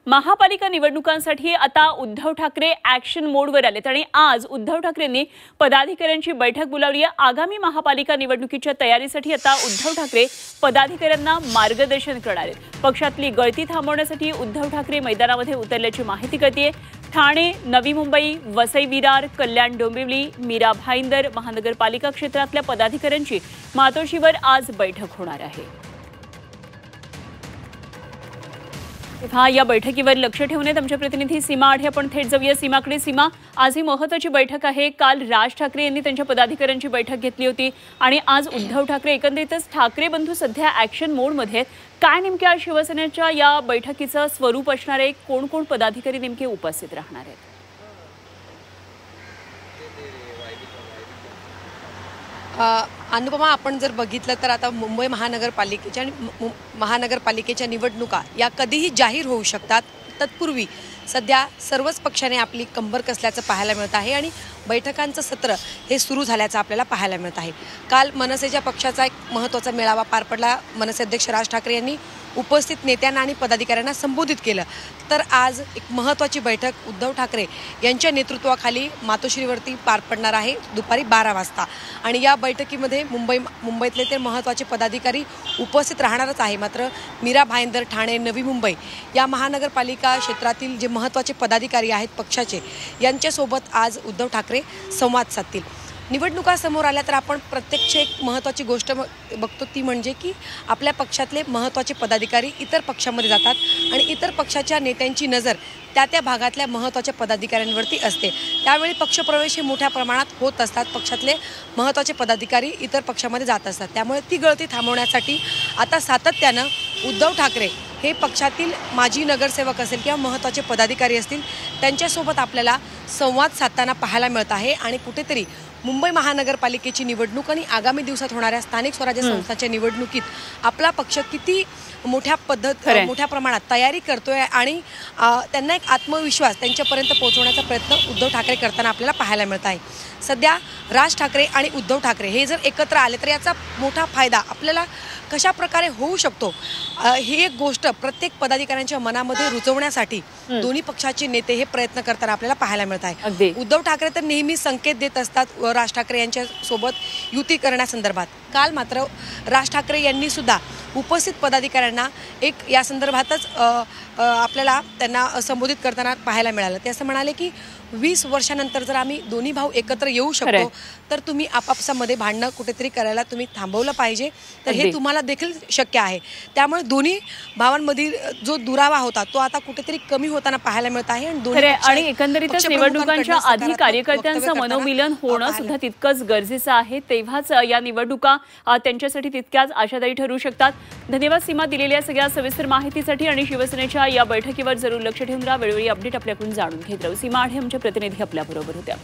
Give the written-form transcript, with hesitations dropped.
महापालिका निवडणुकांसाठी आता उद्धव ठाकरे ॲक्शन मोडवर आलेत आणि आज उद्धव ठाकरेंनी पदाधिकाऱ्यांची बैठक बोलावली आहे। आगामी महापालिका निवडणुकीच्या तयारीसाठी आता उद्धव ठाकरे पदाधिकाऱ्यांना मार्गदर्शन करणार आहेत। पक्षातली गळती थांबवण्यासाठी उद्धव ठाकरे मैदानामध्ये उतरल्याची माहिती कळतेय। ठाणे, नवी मुंबई, वसई विरार, कल्याण डोंबिवली, मीरा भाईंदर महानगरपालिका क्षेत्रातल्या पदाधिकाऱ्यांची मातोश्रीवर आज बैठक होणार आहे। या बैठकीवर लक्ष ठेवून आमचे प्रतिनिधी सीमा आढे आपण थेट जाऊया सीमाकडे। सीमा, आज ही महत्त्वाची बैठक आहे। काल राज ठाकरे यांनी त्यांच्या पदाधिकाऱ्यांची बैठक घेतली होती आणि आज उद्धव ठाकरे एकंदरीतच ठाकरे बंधू सध्या ॲक्शन मोडमध्ये आहेत। काय नेमक्या शिवसेनेच्या या बैठकीचं स्वरूप असणार आहे? कोण कोण पदाधिकारी नेमके उपस्थित राहणार आहेत? अनुपमा, आपण जर बघितलं तर आता मुंबई महानगरपालिकेच्या निवडणुका या कधीही जाहीर होऊ शकतात। तत्पूर्वी सध्या सर्वच पक्षाने आपली कंबर कसल्याचं पाहायला मिळत आहे आणि बैठकांचं सत्र हे सुरू झाल्याचं आपल्याला पाहायला मिळत आहे। काल मनसेच्या पक्षाचा एक महत्त्वाचा मेळावा पार पडला। मनसे अध्यक्ष राज ठाकरे यांनी उपस्थित नेत्यांना आणि पदाधिकाऱ्यांना संबोधित केलं। तर आज एक महत्त्वाची बैठक उद्धव ठाकरे यांच्या नेतृत्वाखाली मातोश्रीवरती पार पडणार आहे दुपारी 12 वाजता आणि या बैठकीमध्ये मुंबईतले ते महत्त्वाचे पदाधिकारी उपस्थित राहणारच आहे। मात्र मीरा भाईंदर, ठाणे, नवी मुंबई या महानगरपालिका क्षेत्रातील जे महत्त्वाचे पदाधिकारी आहेत पक्षाचे, यांच्यासोबत आज उद्धव ठाकरे संवाद साधतील। निवडणुका समोर आल्या तर आपण प्रत्यक्ष एक महत्त्वाची गोष्ट बघतो, ती म्हणजे की आपल्या पक्षातले महत्त्वाचे पदाधिकारी इतर पक्षामध्ये जातात आणि इतर पक्षाच्या नेत्यांची नजर त्या भागातल्या महत्त्वाच्या पदाधिकाऱ्यांवरती असते। त्यावेळी पक्षप्रवेश हे मोठ्या प्रमाणात होत असतात। पक्षातले महत्त्वाचे पदाधिकारी इतर पक्षामध्ये जात असतात। त्यामुळे ती गळती थांबवण्यासाठी आता सातत्यानं उद्धव ठाकरे हे पक्षातील माजी नगरसेवक असेल किंवा महत्त्वाचे पदाधिकारी असतील त्यांच्यासोबत आपल्याला संवाद साधताना पाहायला मिळत आहे आणि कुठेतरी मुंबई महानगरपालिकेची निवडणूक आणि आगामी दिवसात होणाऱ्या स्थानिक स्वराज्य संस्थांच्या निवडणुकीत आपला पक्ष किती मोठ्या प्रमाणात तयारी करतोय आणि त्यांना एक आत्मविश्वास त्यांच्यापर्यंत पोहोचवण्याचा प्रयत्न उद्धव ठाकरे करताना आपल्याला पाहायला मिळत आहे। सध्या राज ठाकरे आणि उद्धव ठाकरे हे जर एकत्र आले तर याचा मोठा फायदा आपल्याला कशा प्रकारे होऊ शकतो ही एक गोष्ट प्रत्येक पदाधिकाऱ्यांच्या मनामध्ये रुजवण्यासाठी दोन्ही पक्षाचे नेते हे प्रयत्न करताना आपल्याला पाहायला मिळत आहे। उद्धव ठाकरे तर नेहमी संकेत देत असतात राज ठाकरे यांच्या सोबत युती करण्यासंदर्भात। काल मात्र राज ठाकरे यांनी सुद्धा उपस्थित पदाधिकाऱ्यांना एक या संदर्भातच आपल्याला त्यांना संबोधित करताना पाहायला मिळालं। ते असं म्हणाले की 20 वर्षानंतर जर आम्ही दोन्ही भाऊ एकत्र येऊ शकतो तर तुम्ही आपापसामध्ये भांडणं कुठेतरी करायला तुम्ही थांबवलं पाहिजे, तर हे तुम्हाला देखील शक्य आहे। त्यामुळे दोन्ही भावांमधील जो दुरावा होता तो आता कुठेतरी कमी होताना पाहायला मिळत आहे आणि एकंदरीतच निवडणुकांच्या आधी कार्यकर्त्यांचं मनोमिलन होणं सुद्धा तितकंच गरजेचं आहे। तेव्हाच या निवडणुका त्यांच्यासाठी तितक्याच आशादायी ठरू शकतात। धन्यवाद सीमा, दिलेल्या सगळ्या सविस्तर माहितीसाठी आणि शिवसेनेच्या या बैठकीवर जरूर लक्ष ठेवून राहा। वेळोवेळी अपडेट आपल्याकडून जाणून घेत राहू। सीमा आढे आमचे प्रतिनिधी आपल्याबरोबर होत्या।